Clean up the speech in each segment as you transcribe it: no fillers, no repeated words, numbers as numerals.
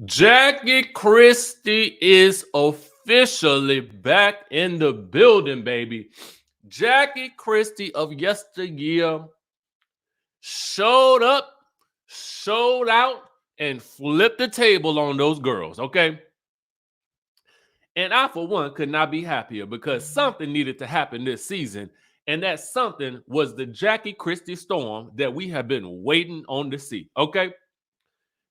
Jackie Christie is officially back in the building, baby. Jackie Christie of yesteryear showed up, showed out, and flipped the table on those girls, okay? And I, for one, could not be happier because something needed to happen this season. And that something was the Jackie Christie storm that we have been waiting on to see, okay?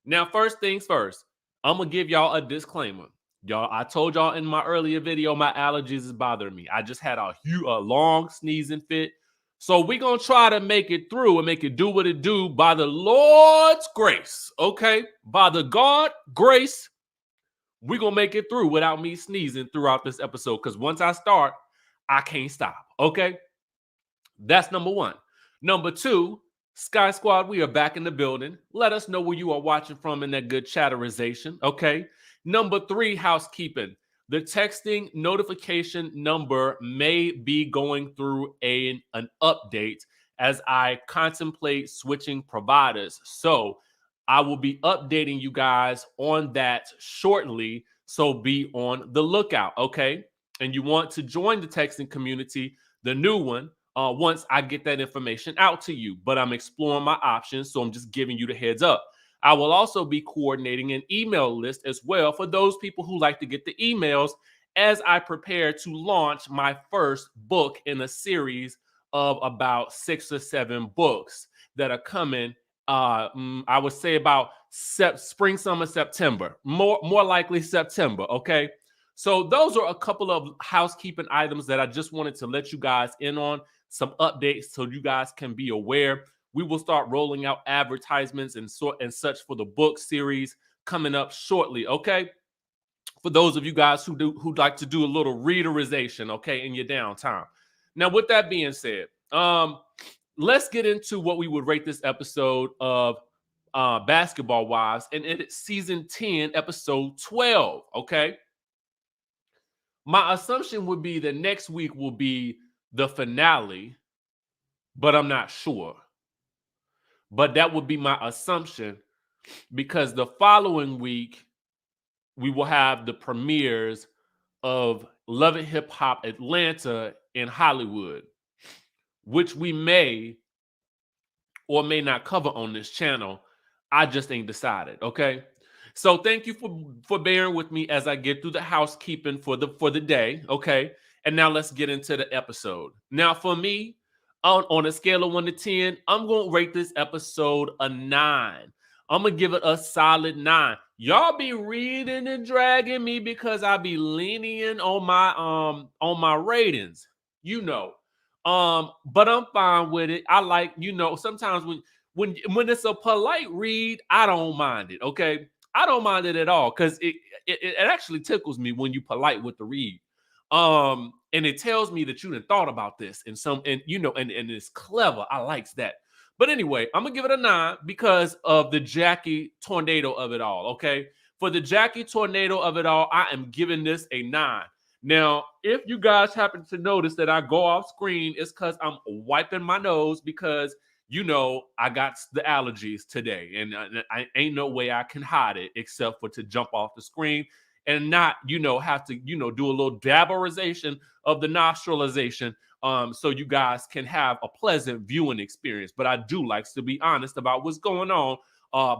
Now, first things first, I'm gonna give y'all a disclaimer. Y'all, I told y'all in my earlier video, my allergies is bothering me. I just had a long sneezing fit. So we're gonna try to make it through and make it do what it do by the Lord's grace. Okay? By the God grace, we're gonna make it through without me sneezing throughout this episode. Because once I start, I can't stop. Okay. That's number one. Number two, Sky Squad, we are back in the building. Let us know where you are watching from in that good chatterization. Okay. Number three, housekeeping. The texting notification number may be going through an update as I contemplate switching providers. So I will be updating you guys on that shortly. So be on the lookout. Okay. And you want to join the texting community, the new one, once I get that information out to you. But I'm exploring my options, so I'm just giving you the heads up. I will also be coordinating an email list as well for those people who like to get the emails as I prepare to launch my first book in a series of about 6 or 7 books that are coming. I would say about spring, summer, September, more likely September. Okay. So those are a couple of housekeeping items that I just wanted to let you guys in on, some updates so you guys can be aware. We will start rolling out advertisements and such for the book series coming up shortly, okay? For those of you guys who'd like to do a little readerization, okay, in your downtime. Now, with that being said, let's get into what we would rate this episode of Basketball Wives, and it's season 10, episode 12, okay? My assumption would be that next week will be the finale, but I'm not sure. But that would be my assumption because the following week we will have the premieres of Love It Hip Hop Atlanta in Hollywood, which we may or may not cover on this channel. I just ain't decided, okay? So thank you for bearing with me as I get through the housekeeping for the day, okay? And now let's get into the episode. Now for me, on a scale of 1 to 10, I'm going to rate this episode a 9. I'm going to give it a solid 9. Y'all be reading and dragging me because I be leaning on my ratings, you know. But I'm fine with it. I like, sometimes when it's a polite read, I don't mind it, okay? I don't mind it at all because it actually tickles me when you polite with the read. And it tells me that you done thought about this and it's clever. I likes that. But anyway, I'm gonna give it a 9 because of the Jackie tornado of it all. Okay. For the Jackie tornado of it all, I am giving this a 9. Now, if you guys happen to notice that I go off screen, it's because I'm wiping my nose because I got the allergies today, and I ain't no way I can hide it except for to jump off the screen and not, have to, do a little dabberization of the nostralization, so you guys can have a pleasant viewing experience. But I do like to be honest about what's going on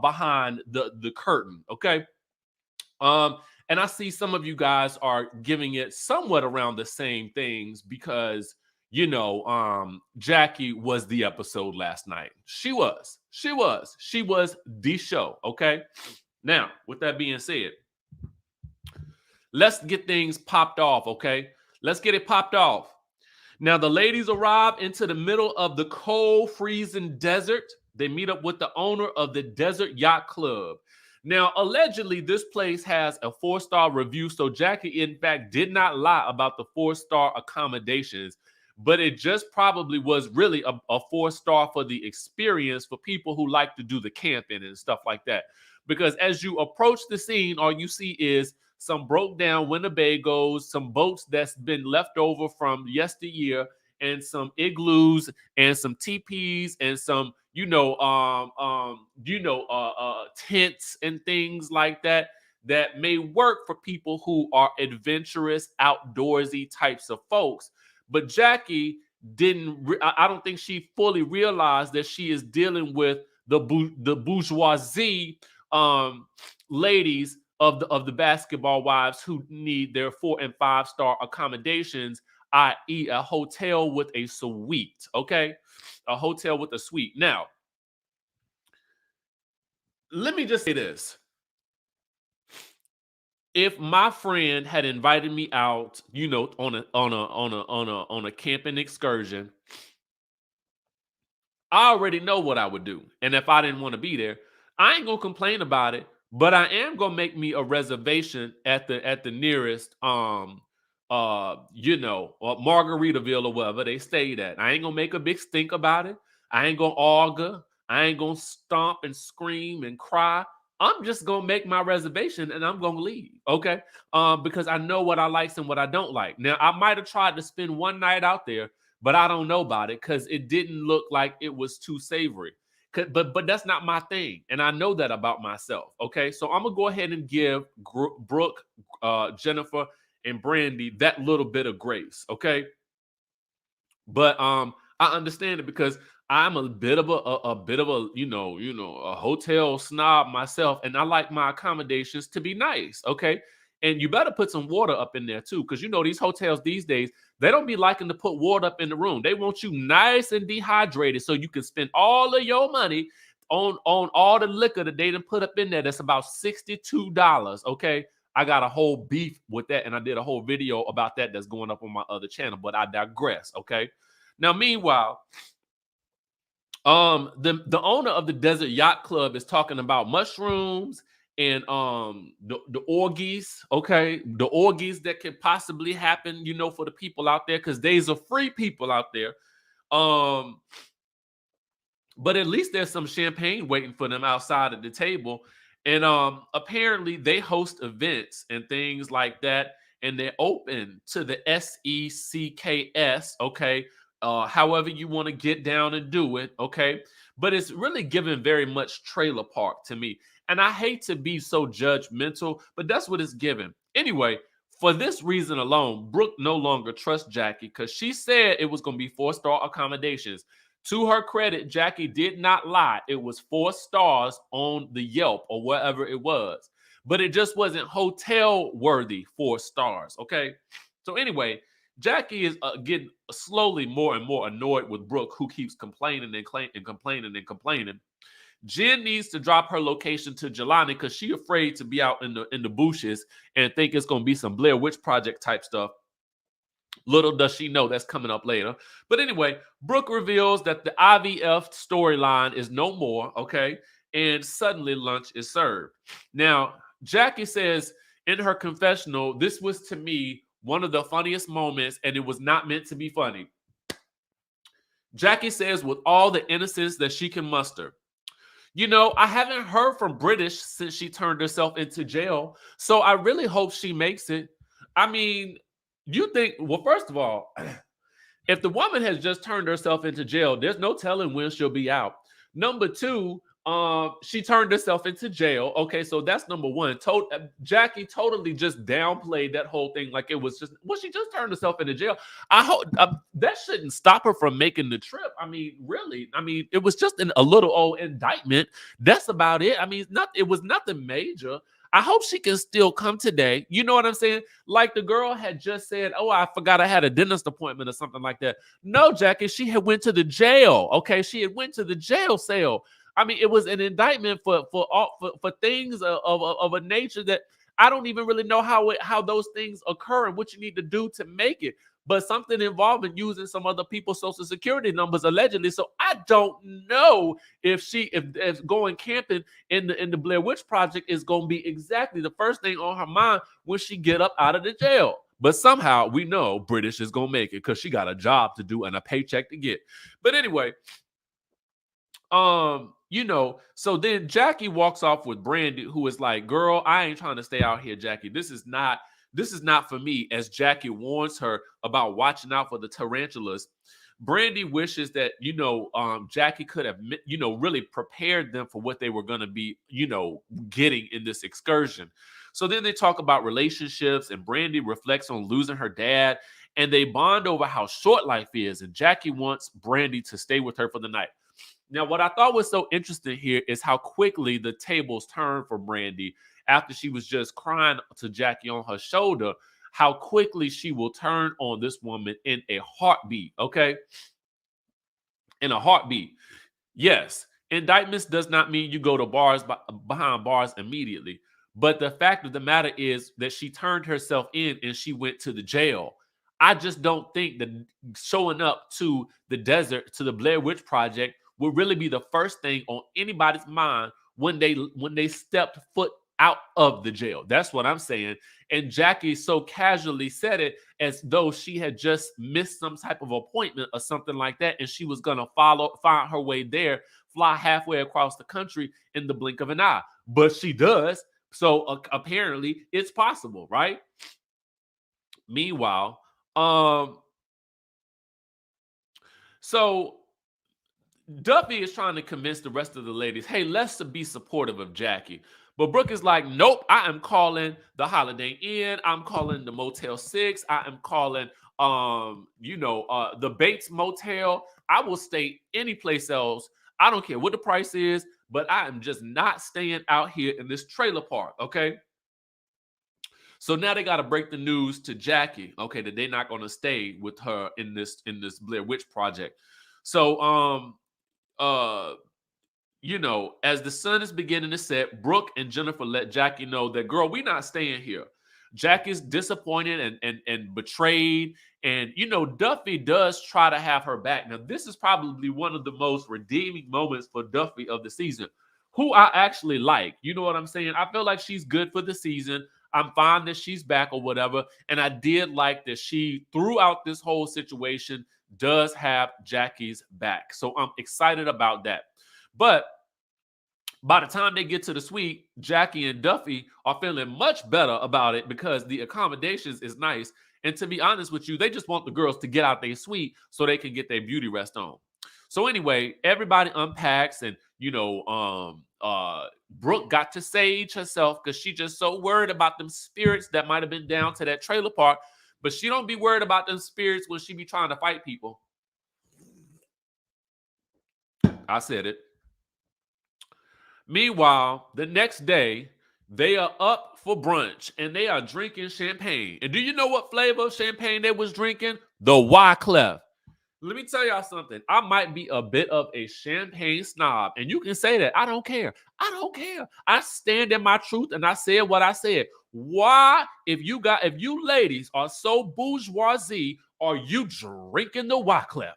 behind the curtain, okay? And I see some of you guys are giving it somewhat around the same things because Jackie was the episode last night. She was the show. Okay. Now, with that being said, let's get things popped off. Okay. Let's get it popped off. Now, the ladies arrive into the middle of the cold, freezing desert. They meet up with the owner of the Desert Yacht Club. Now, allegedly, this place has a 4-star review. So Jackie, in fact, did not lie about the 4-star accommodations, but it just probably was really a 4-star for the experience for people who like to do the camping and stuff like that. Because as you approach the scene, all you see is some broke down Winnebagos, some boats that's been left over from yesteryear, and some igloos and some teepees and some tents and things like that. that may work for people who are adventurous, outdoorsy types of folks. But Jackie I don't think she fully realized that she is dealing with the bourgeoisie ladies of the basketball wives who need their 4 and 5 star accommodations, i.e., a hotel with a suite. Okay, a hotel with a suite. Now, let me just say this. If my friend had invited me out, on a camping excursion, I already know what I would do. And if I didn't want to be there, I ain't gonna complain about it, but I am gonna make me a reservation at the nearest Margaritaville or wherever they stayed at. I ain't gonna make a big stink about it. I ain't gonna argue. I ain't gonna stomp and scream and cry. I'm just gonna make my reservation and I'm gonna leave. Okay. Because I know what I like and what I don't like. Now I might have tried to spend one night out there, but I don't know about it because it didn't look like it was too savory. But that's not my thing, and I know that about myself. Okay, so I'm gonna go ahead and give Brooke, Jennifer, and Brandi that little bit of grace. Okay, but I understand it because I'm a bit of a a hotel snob myself, and I like my accommodations to be nice. Okay, and you better put some water up in there too, because these hotels these days, they don't be liking to put water up in the room. They want you nice and dehydrated so you can spend all of your money on all the liquor that they done put up in there. That's about $62. Okay, I got a whole beef with that, and I did a whole video about that that's going up on my other channel, but I digress. Okay, now meanwhile, the owner of the Desert Yacht Club is talking about mushrooms and the orgies, okay, the orgies that could possibly happen, for the people out there, because there's a free people out there. But at least there's some champagne waiting for them outside of the table. And apparently they host events and things like that, and they're open to the SECKS, okay, however you want to get down and do it, okay? But it's really given very much trailer park to me. And I hate to be so judgmental, but that's what it's given. Anyway, for this reason alone, Brooke no longer trusts Jackie because she said it was going to be 4-star accommodations. To her credit, Jackie did not lie. It was 4 stars on the Yelp or wherever it was. But it just wasn't hotel worthy 4 stars, okay? So anyway, Jackie is getting slowly more and more annoyed with Brooke, who keeps complaining and complaining and complaining. Jen needs to drop her location to Jelani because she's afraid to be out in the bushes and think it's going to be some Blair Witch Project type stuff. Little does she know that's coming up later. But anyway, Brooke reveals that the IVF storyline is no more, okay? And suddenly lunch is served. Now, Jackie says in her confessional, this was to me one of the funniest moments, and it was not meant to be funny. Jackie says with all the innocence that she can muster, I haven't heard from Brittish since she turned herself into jail, so I really hope she makes it. I mean, you think, well, first of all, if the woman has just turned herself into jail, there's no telling when she'll be out. Number two, she turned herself into jail. Okay, so that's number one. Jackie totally just downplayed that whole thing like it was just, well, she just turned herself into jail. I hope that shouldn't stop her from making the trip. I mean, really, it was just a little old indictment. That's about it. It was nothing major. I hope she can still come today. You know what I'm saying? Like the girl had just said, oh, I forgot I had a dentist appointment or something like that. No, Jackie, she had went to the jail. Okay, she had went to the jail cell. It was an indictment for things of a nature that I don't even really know how those things occur and what you need to do to make it. But something involving using some other people's social security numbers allegedly. So I don't know if going camping in the Blair Witch Project is going to be exactly the first thing on her mind when she get up out of the jail. But somehow we know British is going to make it because she got a job to do and a paycheck to get. But anyway, so then Jackie walks off with Brandi, who is like, girl, I ain't trying to stay out here, Jackie. This is not for me, as Jackie warns her about watching out for the tarantulas. Brandi wishes that, Jackie could have, really prepared them for what they were going to be, getting in this excursion. So then they talk about relationships, and Brandi reflects on losing her dad, and they bond over how short life is. And Jackie wants Brandi to stay with her for the night. Now, what I thought was so interesting here is how quickly the tables turned for Brandi after she was just crying to Jackie on her shoulder, how quickly she will turn on this woman in a heartbeat, okay? In a heartbeat. Yes, indictments does not mean you go to bars behind bars immediately. But the fact of the matter is that she turned herself in and she went to the jail. I just don't think that showing up to the desert, to the Blair Witch Project, would really be the first thing on anybody's mind when they stepped foot out of the jail. That's what I'm saying. And Jackie so casually said it as though she had just missed some type of appointment or something like that, and she was gonna find her way there, fly halfway across the country in the blink of an eye. But she does. So apparently it's possible, right? Meanwhile, so Duffy is trying to convince the rest of the ladies, hey, let's be supportive of Jackie. But Brooke is like, nope, I am calling the Holiday Inn. I'm calling the Motel 6. I am calling, the Bates Motel. I will stay any place else. I don't care what the price is, but I am just not staying out here in this trailer park, okay? So now they got to break the news to Jackie, okay, that they're not going to stay with her in this Blair Witch Project. So, as the sun is beginning to set, Brooke and Jennifer let Jackie know that, girl, we're not staying here. Jackie's disappointed and betrayed. And, Duffy does try to have her back. Now, this is probably one of the most redeeming moments for Duffy of the season, who I actually like. You know what I'm saying? I feel like she's good for the season. I'm fine that she's back or whatever. And I did like that she, throughout this whole situation, does have Jackie's back. So I'm excited about that. But by the time they get to the suite, Jackie and Duffy are feeling much better about it because the accommodations is nice. And to be honest with you, they just want the girls to get out their suite so they can get their beauty rest on. So anyway, everybody unpacks, and Brooke got to sage herself because she just so worried about them spirits that might have been down to that trailer park. But she don't be worried about them spirits when she be trying to fight people. I said it. Meanwhile, the next day, they are up for brunch and they are drinking champagne. And do you know what flavor of champagne they was drinking? The Wyclef. Let me tell y'all something. I might be a bit of a champagne snob, and you can say that. I don't care. I don't care. I stand in my truth, and I said what I said. Why, if you ladies are so bourgeoisie, are you drinking the Wyclef?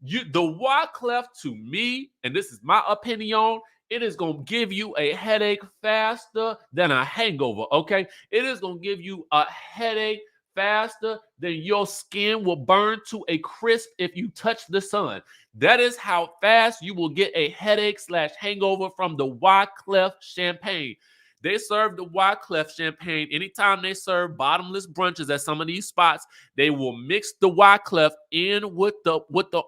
The Wyclef, to me, and this is my opinion, it is going to give you a headache faster than a hangover, okay? It is going to give you a headache faster than your skin will burn to a crisp if you touch the sun. That is how fast you will get a headache / hangover from the Wyclef champagne. They serve the Wyclef champagne anytime they serve bottomless brunches at some of these spots. They will mix the Wyclef in with the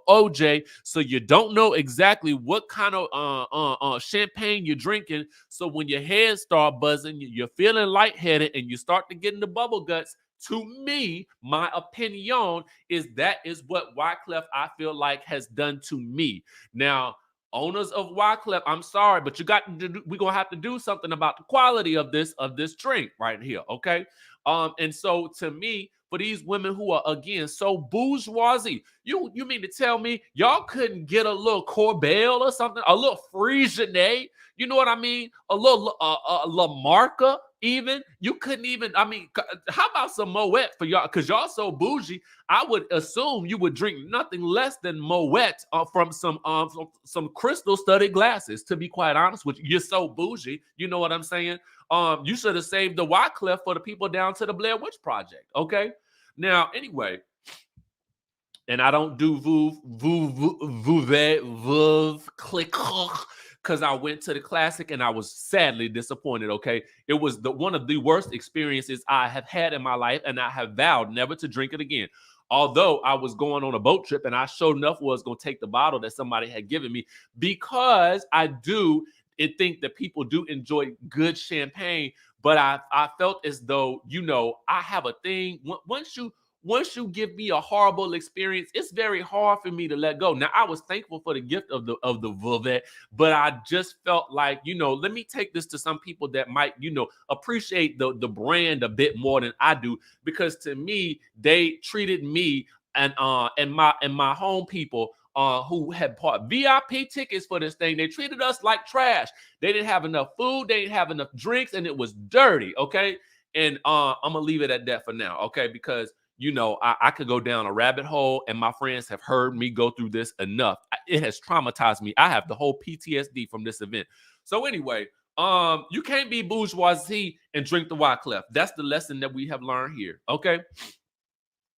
OJ, so you don't know exactly what kind of champagne you're drinking. So when your head start buzzing, you're feeling lightheaded, and you start to get in the bubble guts. To me, my opinion is that is what Wyclef, I feel like, has done to me. Now, owners of Wyclef, I'm sorry, but we're gonna have to do something about the quality of this drink right here, okay? And so to me, for these women who are, again, so bourgeoisie, you mean to tell me y'all couldn't get a little Corbel or something, a little Frisianet, you know what I mean? A little La Marca, even? You couldn't even, I mean, how about some Moet for y'all? Because y'all so bougie, I would assume you would drink nothing less than Moet from some crystal-studded glasses, to be quite honest with you. You're so bougie, you know what I'm saying? You should have saved the Wyclef for the people down to the Blair Witch Project, okay? Now, anyway, and I don't do click, because I went to the classic and I was sadly disappointed, okay? It was one of the worst experiences I have had in my life, and I have vowed never to drink it again. although I was going on a boat trip and I sure enough was going to take the bottle that somebody had given me, because I do think that people do enjoy good champagne. But I felt as though, I have a thing. Once you give me a horrible experience, it's very hard for me to let go. Now, I was thankful for the gift of the Velvet, but I just felt like, let me take this to some people that might, appreciate the brand a bit more than I do, because to me, they treated me and my home people who had bought VIP tickets for this thing. They treated us like trash. They didn't have enough food, they didn't have enough drinks, and it was dirty. Okay. And I'm gonna leave it at that for now, okay? Because I could go down a rabbit hole, and my friends have heard me go through this enough. It has traumatized me. I have the whole PTSD from this event. So anyway, you can't be bourgeoisie and drink the Wyclef. That's the lesson that we have learned here. Okay.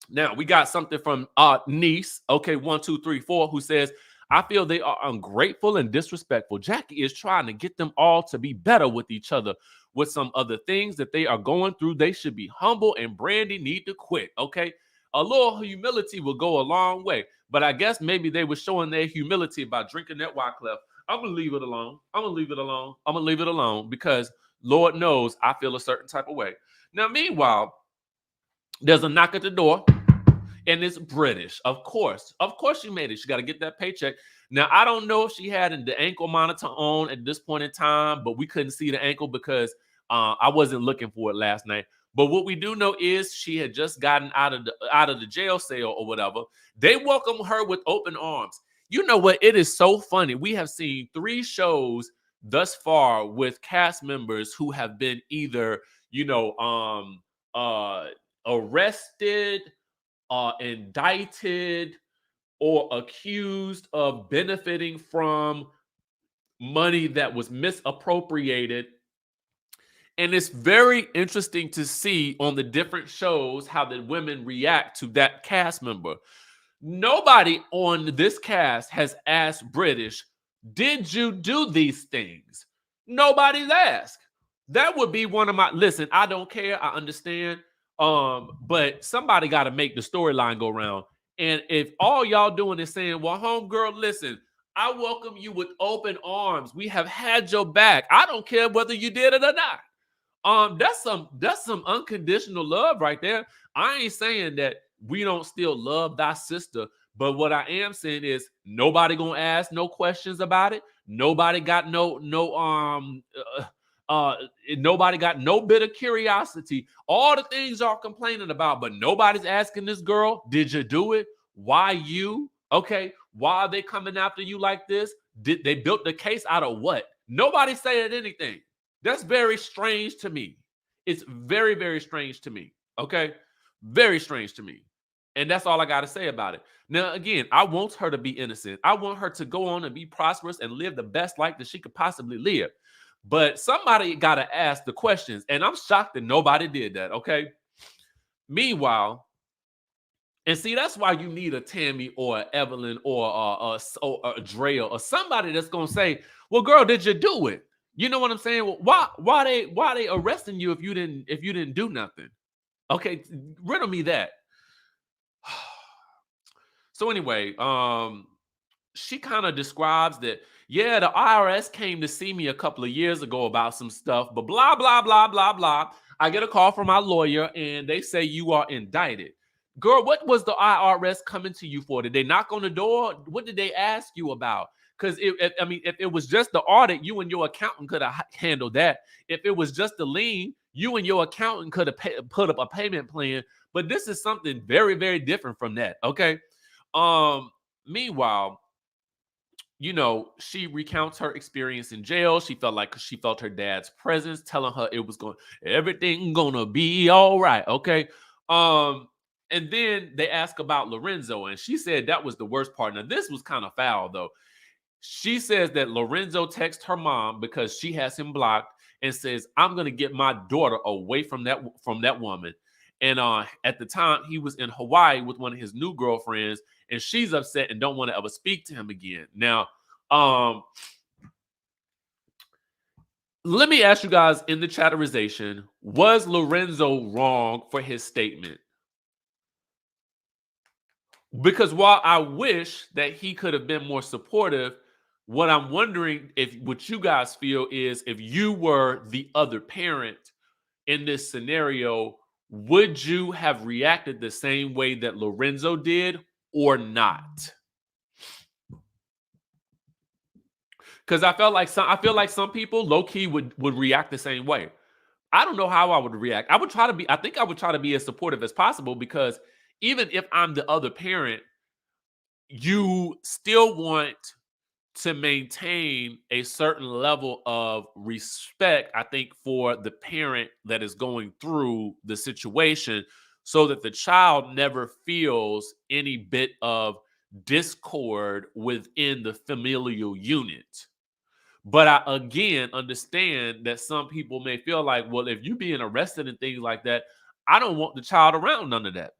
Now we got something from niece, okay, 1234, who says, I feel they are ungrateful and disrespectful. Jackie is trying to get them all to be better with each other. With some other things that they are going through, they should be humble, and Brandi need to quit. Okay, a little humility will go a long way, but I guess maybe they were showing their humility by drinking that Wyclef. I'm gonna leave it alone. I'm gonna leave it alone. I'm gonna leave it alone, because Lord knows I feel a certain type of way. Now, meanwhile, there's a knock at the door, and it's British. Of course she made it. She got to get that paycheck. Now, I don't know if she had the ankle monitor on at this point in time, but we couldn't see the ankle because I wasn't looking for it last night. But what we do know is she had just gotten out of the jail cell or whatever. They welcomed her with open arms. You know what? It is so funny. We have seen 3 shows thus far with cast members who have been either, arrested, indicted, or accused of benefiting from money that was misappropriated. And it's very interesting to see on the different shows how the women react to that cast member. Nobody on this cast has asked British, did you do these things? Nobody's asked. That would be one of my, listen, I don't care. I understand. But somebody got to make the storyline go around. And if all y'all doing is saying, well, homegirl, listen, I welcome you with open arms. We have had your back. I don't care whether you did it or not. That's some unconditional love right there. I ain't saying that we don't still love thy sister, but what I am saying is nobody gonna ask no questions about it. Nobody got nobody got no bit of curiosity. All the things y'all complaining about, but nobody's asking this girl, did you do it? Why you? Okay, why are they coming after you like this? Did they built the case out of what? Nobody saying anything. That's very strange to me. It's very, very strange to me. Okay, very strange to me. And that's all I got to say about it. Now, again, I want her to be innocent. I want her to go on and be prosperous and live the best life that she could possibly live. But somebody got to ask the questions. And I'm shocked that nobody did that. Okay. Meanwhile, and see, that's why you need a Tammy or a Evelyn or a Drea or somebody that's going to say, well, girl, did you do it? You know what I'm saying? Well, why they arresting you if you didn't do nothing? Okay, riddle me that. So anyway, she kind of describes that, yeah, the IRS came to see me a couple of years ago about some stuff, but blah, blah, blah, blah, blah. I get a call from my lawyer and they say you are indicted. Girl, what was the IRS coming to you for? Did they knock on the door? What did they ask you about? Because if it was just the audit, you and your accountant could have handled that. If it was just the lien, you and your accountant could have put up a payment plan. But this is something very, very different from that. Okay. Meanwhile, she recounts her experience in jail. She felt her dad's presence telling her everything gonna be all right. Okay. And then they ask about Lorenzo, and she said that was the worst part. Now, this was kind of foul, though. She says that Lorenzo texted her mom because she has him blocked and says, I'm gonna get my daughter away from that woman. And at the time, he was in Hawaii with one of his new girlfriends, and she's upset and don't want to ever speak to him again. Now, let me ask you guys in the chatterization, was Lorenzo wrong for his statement? Because while I wish that he could have been more supportive, what I'm wondering if what you guys feel is if you were the other parent in this scenario, would you have reacted the same way that Lorenzo did or not? Because I feel like some people low key would react the same way. I don't know how I would react. I think I would try to be as supportive as possible because even if I'm the other parent, you still want to maintain a certain level of respect, I think, for the parent that is going through the situation so that the child never feels any bit of discord within the familial unit. But I again understand that some people may feel like, well, if you being arrested and things like that, I don't want the child around none of that.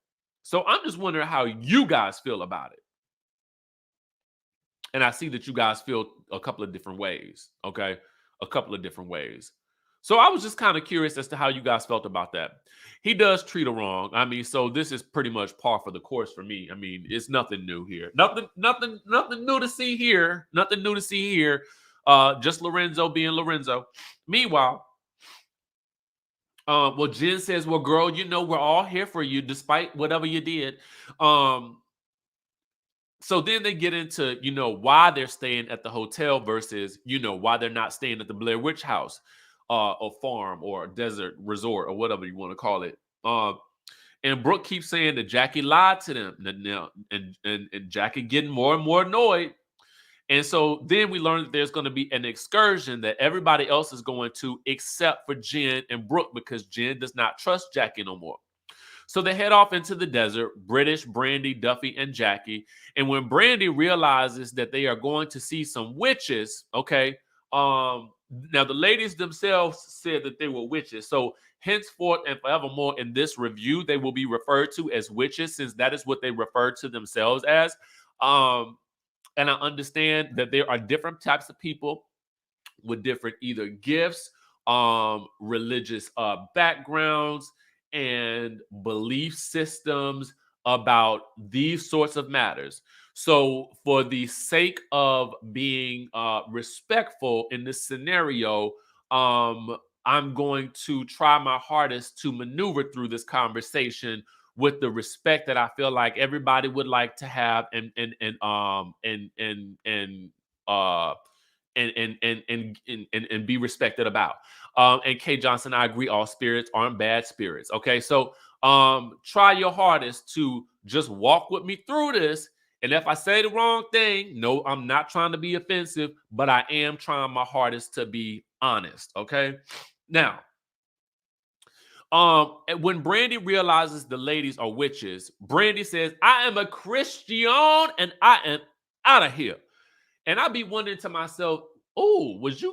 So I'm just wondering how you guys feel about it. And I see that you guys feel a couple of different ways. Okay. A couple of different ways. So I was just kind of curious as to how you guys felt about that. He does treat her wrong. I mean, so this is pretty much par for the course for me. I mean, it's nothing new here. Nothing new to see here. Nothing new to see here. Just Lorenzo being Lorenzo. Meanwhile, well, Jen says, well, girl, you know, we're all here for you despite whatever you did. So then they get into, you know, why they're staying at the hotel versus, you know, why they're not staying at the Blair Witch House or farm or desert resort or whatever you want to call it. And Brooke keeps saying that Jackie lied to them. And Jackie getting more and more annoyed. And so then we learn that there's going to be an excursion that everybody else is going to except for Jen and Brooke because Jen does not trust Jackie no more. So they head off into the desert, British, Brandi, Duffy, and Jackie. And when Brandi realizes that they are going to see some witches, okay, now the ladies themselves said that they were witches. So henceforth and forevermore in this review, they will be referred to as witches since that is what they refer to themselves as. And I understand that there are different types of people with different either gifts, religious backgrounds, and belief systems about these sorts of matters. So, for the sake of being respectful in this scenario, I'm going to try my hardest to maneuver through this conversation with the respect that I feel like everybody would like to have and be respected about. And Kay Johnson, I agree, all spirits aren't bad spirits. Okay, so try your hardest to just walk with me through this. And if I say the wrong thing, no, I'm not trying to be offensive, but I am trying my hardest to be honest. Okay, now. When Brandi realizes the ladies are witches, Brandi says, I am a Christian and I am out of here. And I be wondering to myself, oh, was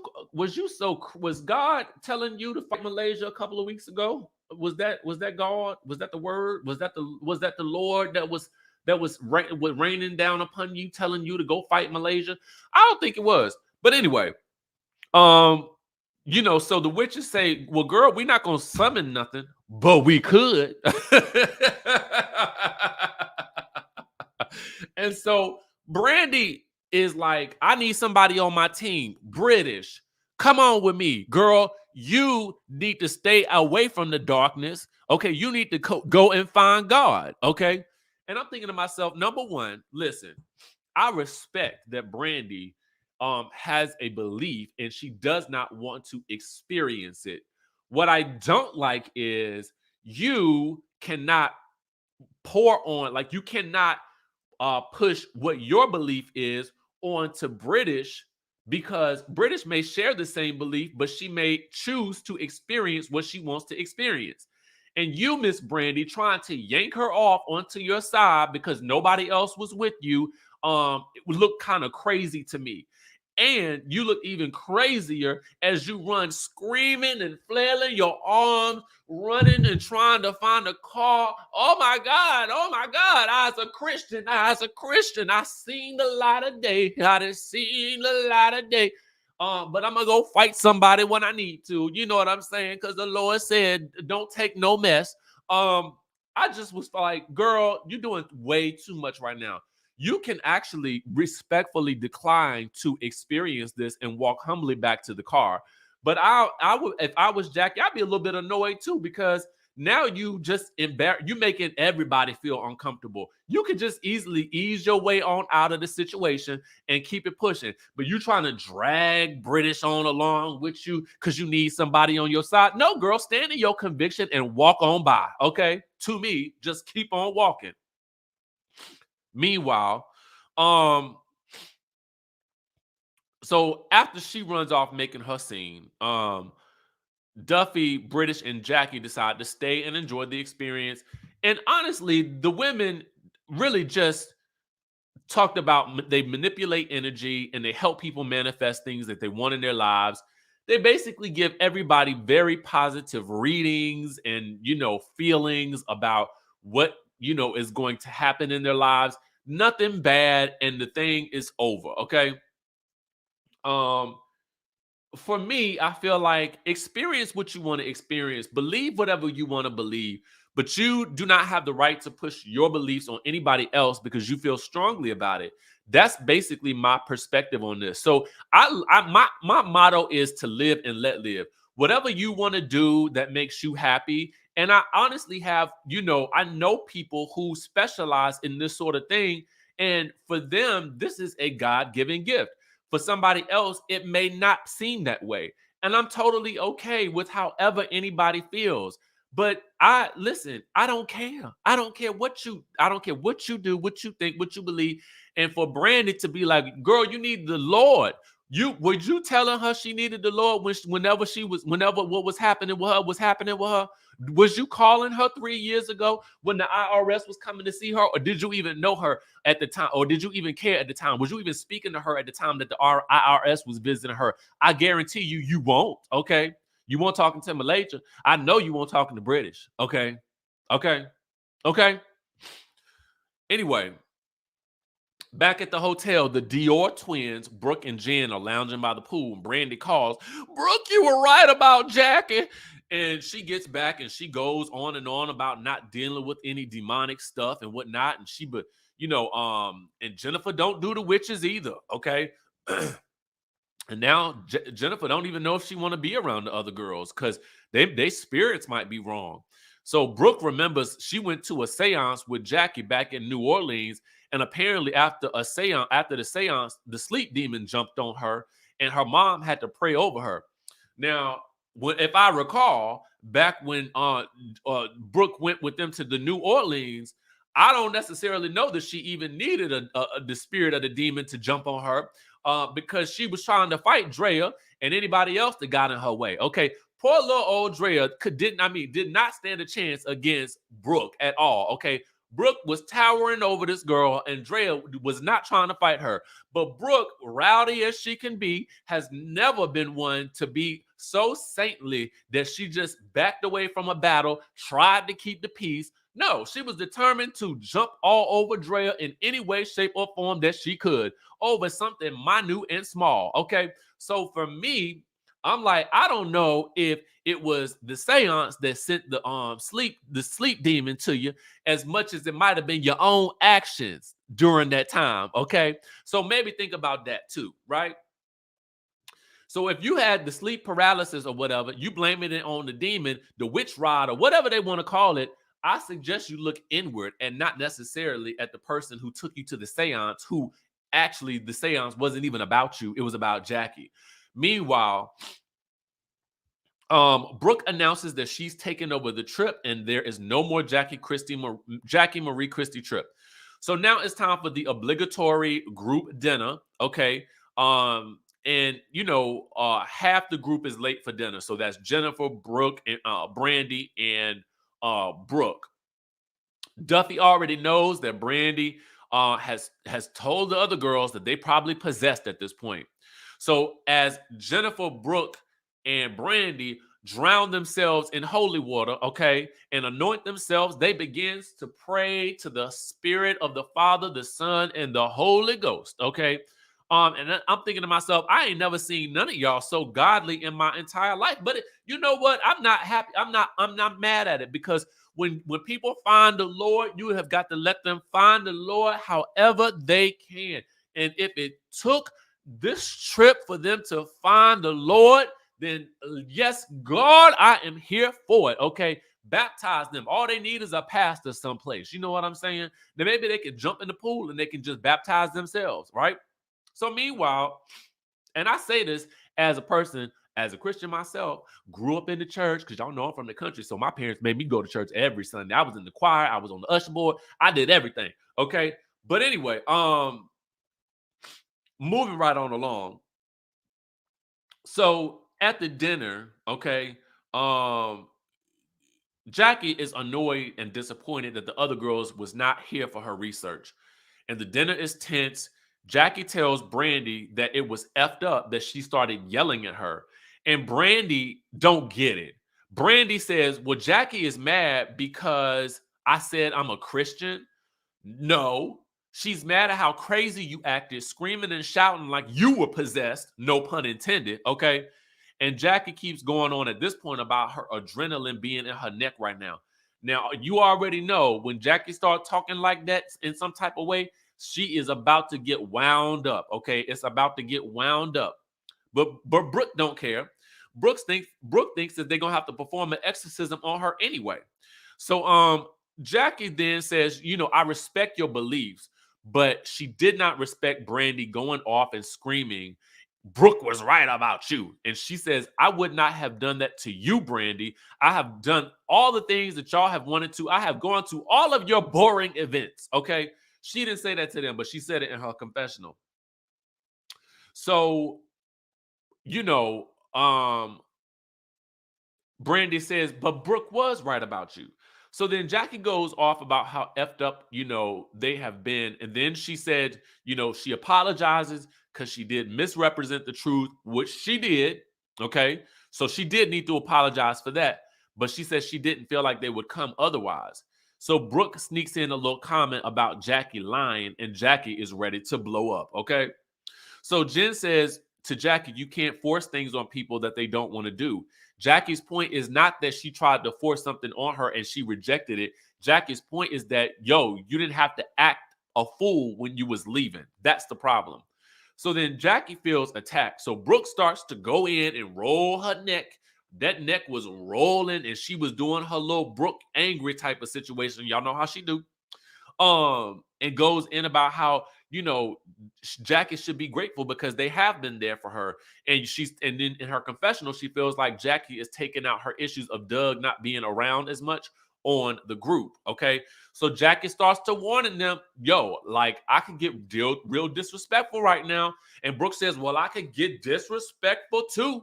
God telling you to fight Malaysia a couple of weeks ago? Was that God? Was that the word? Was that the Lord that was raining down upon you, telling you to go fight Malaysia? I don't think it was. But anyway, you know, so the witches say, well, girl, we're not going to summon nothing, but we could. And so Brandi is like, I need somebody on my team. British, come on with me. Girl, you need to stay away from the darkness. Okay, you need to go and find God. Okay. And I'm thinking to myself, number one, listen, I respect that Brandi has a belief and she does not want to experience it. What I don't like is you cannot pour on, like you cannot push what your belief is onto British because British may share the same belief, but she may choose to experience what she wants to experience. And you, Miss Brandi, trying to yank her off onto your side because nobody else was with you, it would look kind of crazy to me. And you look even crazier as you run screaming and flailing your arms, running and trying to find a car. Oh my God, I seen the light of day. I done seen the light of day. But I'm gonna go fight somebody when I need to. You know what I'm saying? Because the Lord said, don't take no mess. I just was like, girl, you're doing way too much right now. You can actually respectfully decline to experience this and walk humbly back to the car. But I would, if I was Jackie, I'd be a little bit annoyed too, because now you just you making everybody feel uncomfortable. You could just easily ease your way on out of the situation and keep it pushing. But you trying to drag British on along with you because you need somebody on your side. No, girl, stand in your conviction and walk on by. Okay. To me, just keep on walking. Meanwhile, um, so after she runs off making her scene, Duffy, British, and Jackie decide to stay and enjoy the experience. And honestly, the women really just talked about they manipulate energy and they help people manifest things that they want in their lives. They basically give everybody very positive readings and, feelings about what, is going to happen in their lives. Nothing bad, and the thing is over. Okay. Um, for me, I feel like experience what you want to experience, believe whatever you want to believe, but you do not have the right to push your beliefs on anybody else because you feel strongly about it. That's basically my perspective on this. So my motto is to live and let live. Whatever you want to do that makes you happy. And I honestly have, I know people who specialize in this sort of thing. And for them, this is a God-given gift. For somebody else, it may not seem that way. And I'm totally okay with however anybody feels. But listen, I don't care. I don't care what you do, what you think, what you believe. And for Brandi to be like, girl, you need the Lord. Were you telling her she needed the Lord whenever what was happening with her was happening with her? Was you calling her 3 years ago when the IRS was coming to see her? Or did you even know her at the time? Or did you even care at the time? Was you even speaking to her at the time that the IRS was visiting her? I guarantee you won't, okay? You won't talking to Malaysia. I know you won't talking to British, okay? Okay? Okay? Anyway, back at the hotel, the Dior twins, Brooke and Jen, are lounging by the pool. And Brandi calls, Brooke, you were right about Jackie. And she gets back and she goes on and on about not dealing with any demonic stuff and whatnot. And and Jennifer don't do the witches either. Okay. And now Jennifer don't even know if she want to be around the other girls because they spirits might be wrong. So Brooke remembers she went to a seance with Jackie back in New Orleans, and apparently after the seance, the sleep demon jumped on her, and her mom had to pray over her. Now, if I recall, back when Brooke went with them to the New Orleans, I don't necessarily know that she even needed the spirit of the demon to jump on her. Because she was trying to fight Drea and anybody else that got in her way. Okay, poor little old Drea did not stand a chance against Brooke at all. Okay, Brooke was towering over this girl, and Drea was not trying to fight her. But Brooke, rowdy as she can be, has never been one to be so saintly that she just backed away from a battle, tried to keep the peace. No, she was determined to jump all over Drea in any way, shape, or form that she could over something minute and small. Okay. So for me, I'm like, I don't know if it was the seance that sent the sleep demon to you as much as it might have been your own actions during that time. Okay. So maybe think about that too, right? So if you had the sleep paralysis or whatever, you blame it on the demon, the witch rod, or whatever they want to call it. I suggest you look inward and not necessarily at the person who took you to the seance, who actually the seance wasn't even about you. It was about Jackie. Meanwhile, Brooke announces that she's taken over the trip and there is no more Jackie Marie Christie trip. So now it's time for the obligatory group dinner. Okay. And half the group is late for dinner. So that's Jennifer, Brooke, and Brandi, and Brooke. Duffy already knows that Brandi has told the other girls that they probably possessed at this point. So as Jennifer, Brooke, and Brandi drown themselves in holy water, okay, and anoint themselves, they begins to pray to the spirit of the Father, the Son, and the Holy Ghost, okay? And I'm thinking to myself, I ain't never seen none of y'all so godly in my entire life. But you know what? I'm not happy. I'm not mad at it because when people find the Lord, you have got to let them find the Lord however they can. And if it took this trip for them to find the Lord, then yes, God, I am here for it. Okay. Baptize them. All they need is a pastor someplace. You know what I'm saying? Then maybe they can jump in the pool and they can just baptize themselves, right? So meanwhile, and I say this as a person, as a Christian myself, grew up in the church because y'all know I'm from the country. So my parents made me go to church every Sunday. I was in the choir, I was on the usher board, I did everything. Okay. But anyway, moving right on along. So at the dinner, okay, Jackie is annoyed and disappointed that the other girls was not here for her research. And the dinner is tense. Jackie tells Brandi that it was effed up that she started yelling at her. And Brandi don't get it. Brandi says, well, Jackie is mad because I said I'm a Christian. No, she's mad at how crazy you acted, screaming and shouting like you were possessed. No pun intended. Okay. And Jackie keeps going on at this point about her adrenaline being in her neck right now. Now, you already know when Jackie starts talking like that in some type of way, she is about to get wound up. Okay. It's about to get wound up. But Brooke don't care. Brooke thinks that they're gonna have to perform an exorcism on her anyway. So Jackie then says, I respect your beliefs, but she did not respect Brandi going off and screaming, Brooke was right about you. And she says, I would not have done that to you, Brandi. I have done all the things that y'all have wanted to. I have gone to all of your boring events. Okay. She didn't say that to them, but she said it in her confessional. So, Brandi says, but Brooke was right about you. So then Jackie goes off about how effed up, they have been. And then she said, she apologizes because she did misrepresent the truth, which she did. Okay. So she did need to apologize for that. But she says she didn't feel like they would come otherwise. So Brooke sneaks in a little comment about Jackie lying, and Jackie is ready to blow up. Okay. So Jen says to Jackie, you can't force things on people that they don't want to do. Jackie's point is not that she tried to force something on her and she rejected it. Jackie's point is that, you didn't have to act a fool when you was leaving. That's the problem. So then Jackie feels attacked. So Brooke starts to go in and roll her neck. That neck was rolling and she was doing her little Brooke angry type of situation. Y'all know how she do. And goes in about how, Jackie should be grateful because they have been there for her. And then in her confessional, she feels like Jackie is taking out her issues of Doug not being around as much on the group. Okay. So Jackie starts to warning them, I could get real disrespectful right now. And Brooke says, well, I could get disrespectful too.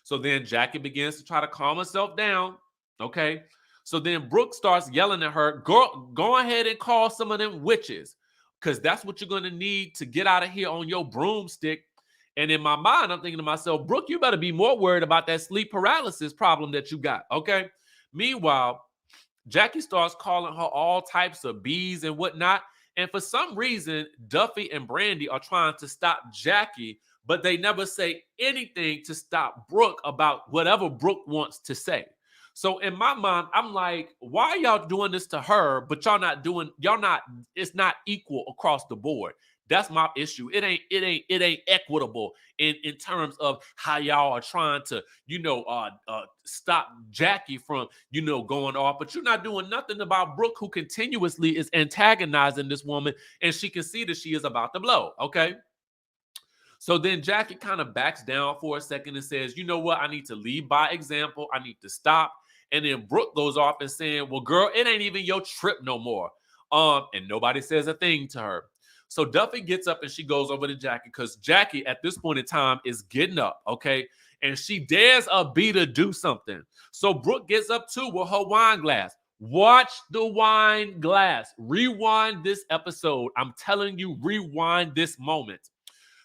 So then Jackie begins to try to calm herself down. Okay. So then Brooke starts yelling at her, go ahead and call some of them witches, because that's what you're going to need to get out of here on your broomstick. And in my mind, I'm thinking to myself, Brooke, you better be more worried about that sleep paralysis problem that you got. Okay. Meanwhile, Jackie starts calling her all types of bees and whatnot. And for some reason, Duffy and Brandi are trying to stop Jackie, but they never say anything to stop Brooke about whatever Brooke wants to say. So in my mind, I'm like, why are y'all doing this to her, but it's not equal across the board. That's my issue. It ain't equitable in terms of how y'all are trying to, stop Jackie from, going off. But you're not doing nothing about Brooke, who continuously is antagonizing this woman, and she can see that she is about to blow. Okay. So then Jackie kind of backs down for a second and says, you know what? I need to lead by example. I need to stop. And then Brooke goes off and saying, well, girl, it ain't even your trip no more. And nobody says a thing to her. So Duffy gets up and she goes over to Jackie, because Jackie at this point in time is getting up, okay? And she dares a B to do something. So Brooke gets up too with her wine glass. Watch the wine glass. Rewind this episode. I'm telling you, rewind this moment.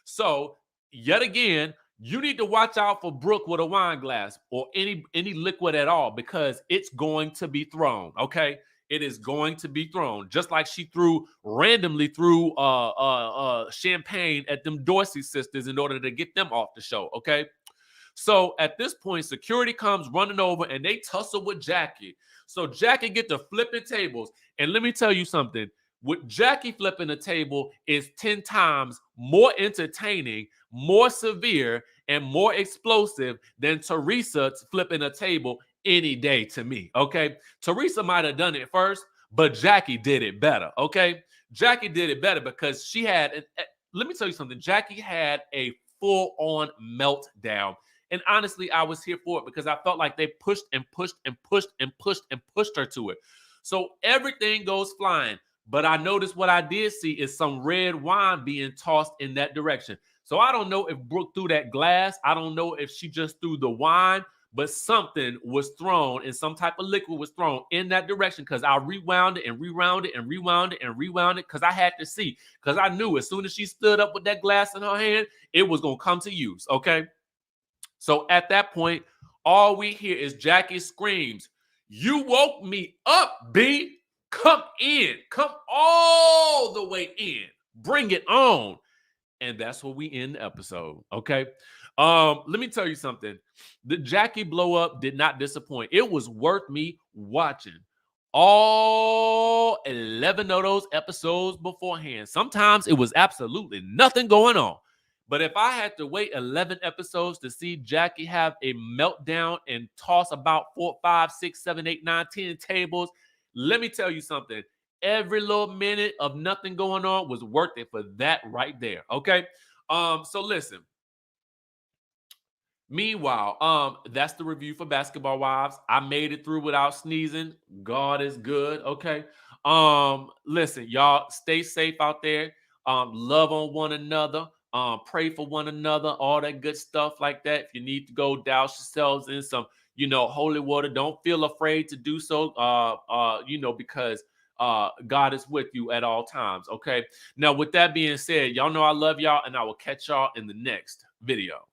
So yet again, you need to watch out for Brooke with a wine glass or any liquid at all, because it's going to be thrown. Okay. It is going to be thrown, just like she randomly threw champagne at them Dorsey sisters in order to get them off the show. Okay. So at this point, security comes running over and they tussle with Jackie. So Jackie get to flipping tables. And let me tell you something. With Jackie flipping a table is 10 times more entertaining, more severe, and more explosive than Teresa flipping a table any day to me. Okay. Teresa might have done it first, but Jackie did it better. Okay. Jackie did it better because she had, let me tell you something. Jackie had a full on meltdown. And honestly, I was here for it because I felt like they pushed and pushed and pushed and pushed and pushed her to it. So everything goes flying. But I noticed what I did see is some red wine being tossed in that direction. So I don't know if Brooke threw that glass. I don't know if she just threw the wine, but something was thrown and some type of liquid was thrown in that direction because I rewound it and rewound it and rewound it and rewound it because I had to see. Because I knew as soon as she stood up with that glass in her hand, it was going to come to use. Okay. So at that point, all we hear is Jackie screams, "You woke me up, B. Come in. Come all the way in. Bring it on." And that's where we end the episode. Okay. Let me tell you something. The Jackie blow up did not disappoint. It was worth me watching all 11 of those episodes beforehand. Sometimes it was absolutely nothing going on. But if I had to wait 11 episodes to see Jackie have a meltdown and toss about 4, 5, 6, 7, 8, 9, 10 tables, let me tell you something. Every little minute of nothing going on was worth it for that right there. Okay. So listen. Meanwhile, that's the review for Basketball Wives. I made it through without sneezing. God is good. Okay. Listen, y'all stay safe out there. Love on one another. Pray for one another, all that good stuff like that. If you need to go douse yourselves in some, holy water, don't feel afraid to do so. Because God is with you at all times. Okay. Now, with that being said, y'all know I love y'all, and I will catch y'all in the next video.